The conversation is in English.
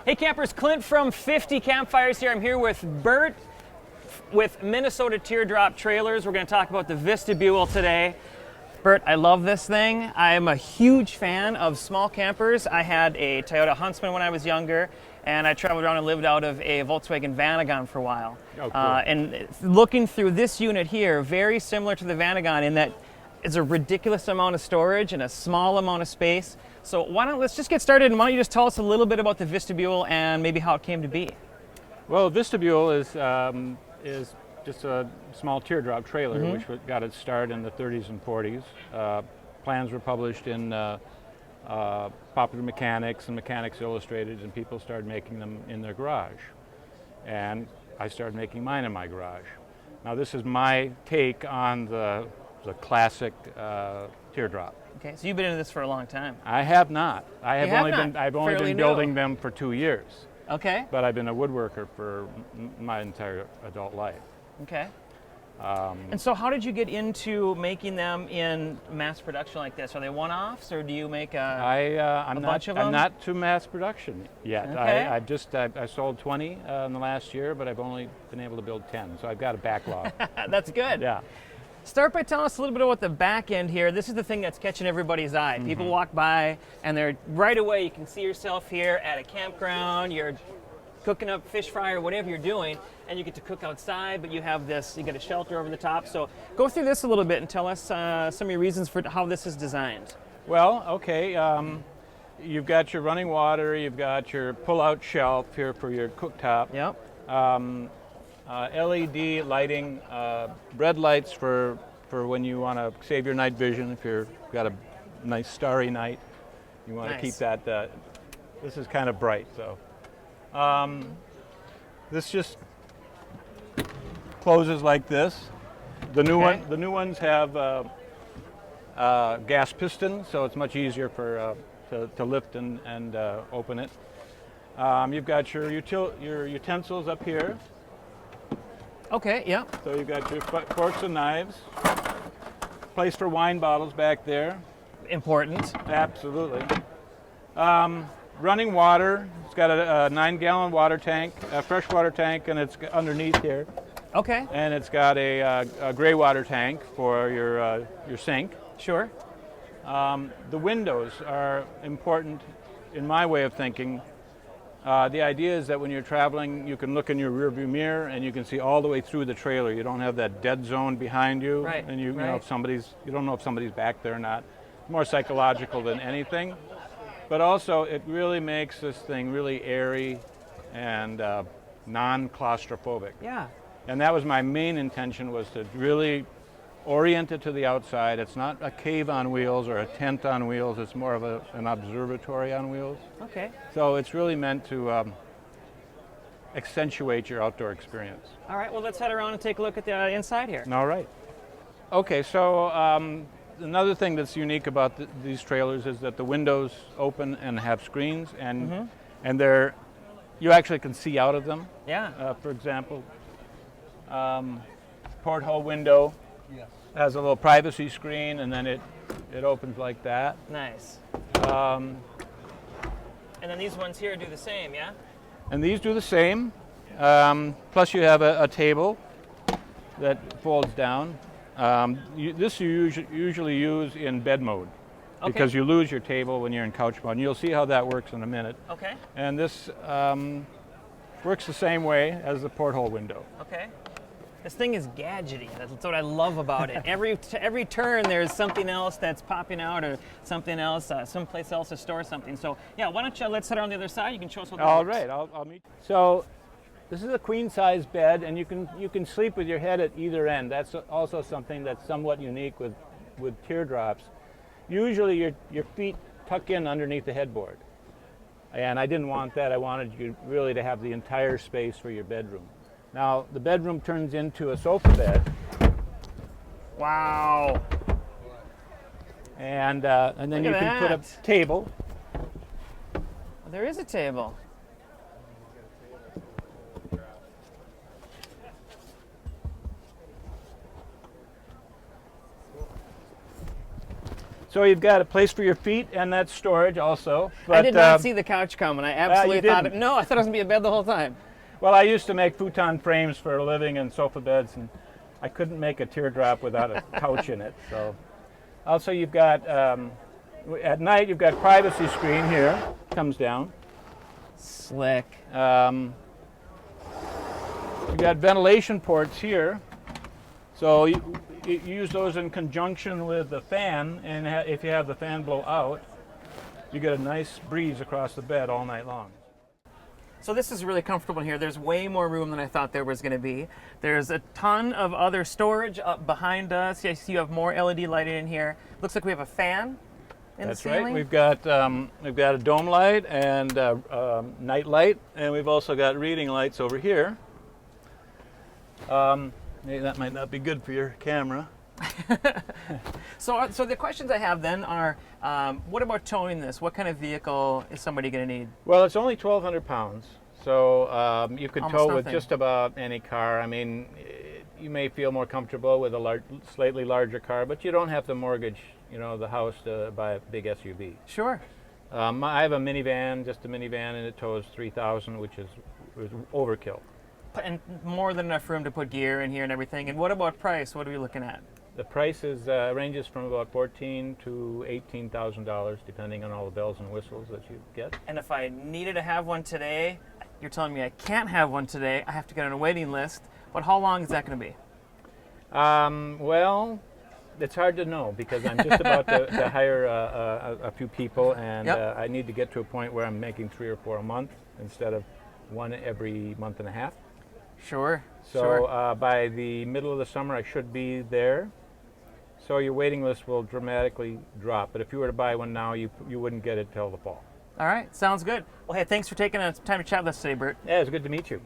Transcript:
Hey campers, Clint from 50 Campfires here. I'm here with Burt with Minnesota Teardrop Trailers. We're going to talk about the Vestibule today. Burt, I love this thing. I am a huge fan of small campers. I had a Toyota Huntsman when I was younger, and I traveled around and lived out of a Volkswagen Vanagon for a while. Oh, cool. And looking through this unit here, very similar to the Vanagon in that it's a ridiculous amount of storage and a small amount of space. So let's just get started, and why don't you just tell us a little bit about the Vestibule and maybe how it came to be. Well, Vestibule is just a small teardrop trailer, which got its start in the 30s and 40s. Plans were published in Popular Mechanics and Mechanics Illustrated, and people started making them in their garage. And I started making mine in my garage. Now, this is my take on the classic teardrop. Okay, so you've been into this for a long time. I have not. I've only been building them for 2 years. Okay. But I've been a woodworker for my entire adult life. Okay. And so how did you get into making them in mass production like this? Are they one-offs, or do you make a bunch of them? I'm not to mass production yet. Okay. I sold 20 in the last year, but I've only been able to build 10, so I've got a backlog. That's good. Yeah. Start by telling us a little bit about the back end here. This is the thing that's catching everybody's eye. People walk by, and they're right away, you can see yourself here at a campground, you're cooking up fish fry or whatever you're doing, and you get to cook outside, but you have this, you get a shelter over the top. So go through this a little bit and tell us some of your reasons for how this is designed. Well, okay, you've got your running water, you've got your pull-out shelf here for your cooktop. Yep. LED lighting, red lights for when you want to save your night vision. If you've got a nice starry night, you want to keep that. This is kind of bright, so this just closes like this. The new ones have gas pistons, so it's much easier for to lift and open it. You've got your utensils up here. Okay, yeah. So you've got your forks and knives. Place for wine bottles back there. Important. Absolutely. Running water. It's got a 9-gallon water tank, a fresh water tank, and it's underneath here. Okay. And it's got a gray water tank for your sink. Sure. The windows are important in my way of thinking. The idea is that when you're traveling, you can look in your rearview mirror and you can see all the way through the trailer. You don't have that dead zone behind you, right, and you know you don't know if somebody's back there or not. It's more psychological than anything, but also it really makes this thing really airy and non-claustrophobic. Yeah. And that was my main intention, was to really orient it to the outside. It's not a cave on wheels or a tent on wheels. It's more of an observatory on wheels. Okay. So it's really meant to accentuate your outdoor experience. All right, well, let's head around and take a look at the inside here. All right. Okay, so another thing that's unique about these trailers is that the windows open and have screens, and you actually can see out of them. Yeah. For example, porthole window. Yes. Has a little privacy screen, and then it opens like that. Nice. And then these ones here do the same, yeah? And these do the same. Plus you have a table that folds down. This you usually use in bed mode, because you lose your table when you're in couch mode. And you'll see how that works in a minute. Okay. And this works the same way as the porthole window. Okay. This thing is gadgety. That's what I love about it. Every turn there's something else that's popping out, or something else, someplace else to store something. So yeah, why don't you let's sit on the other side. You can show us what that All works. right, I'll meet. So this is a queen size bed, and you can sleep with your head at either end. That's also something that's somewhat unique with teardrops. Usually your feet tuck in underneath the headboard, and I didn't want that. I wanted you really to have the entire space for your bedroom. Now, the bedroom turns into a sofa bed. Wow. And then you can put a table. Well, there is a table. So you've got a place for your feet, and that's storage also. But, I did not see the couch coming. I absolutely thought didn't. no, I thought it was gonna be a bed the whole time. Well, I used to make futon frames for a living and sofa beds, and I couldn't make a teardrop without a couch in it. So, also you've got at night you've got privacy screen here, comes down. Slick. You've got ventilation ports here, so you use those in conjunction with the fan, and if you have the fan blow out, you get a nice breeze across the bed all night long. So this is really comfortable in here. There's way more room than I thought there was going to be. There's a ton of other storage up behind us. Yes, you have more LED lighting in here. Looks like we have a fan in the ceiling. That's right. We've got a dome light and night light, and we've also got reading lights over here. Maybe that might not be good for your camera. So the questions I have then are, what about towing this? What kind of vehicle is somebody going to need? Well, it's only 1,200 pounds, so you could Almost tow nothing. with just about any car. I mean, you may feel more comfortable with a slightly larger car, but you don't have to mortgage, the house to buy a big SUV. Sure. I have a minivan, just a minivan, and it tows 3,000, which is overkill. And more than enough room to put gear in here and everything. And what about price? What are we looking at? The price ranges from about $14,000 to $18,000, depending on all the bells and whistles that you get. And if I needed to have one today, you're telling me I can't have one today. I have to get on a waiting list. But how long is that going to be? Well, it's hard to know because I'm just about to hire a few people, and Yep. I need to get to a point where I'm making 3 or 4 a month instead of one every month and a half. Sure. So sure. by the middle of the summer, I should be there. So your waiting list will dramatically drop. But if you were to buy one now, you wouldn't get it till the fall. All right. Sounds good. Well, hey, thanks for taking some time to chat with us today, Burt. Yeah, it's good to meet you.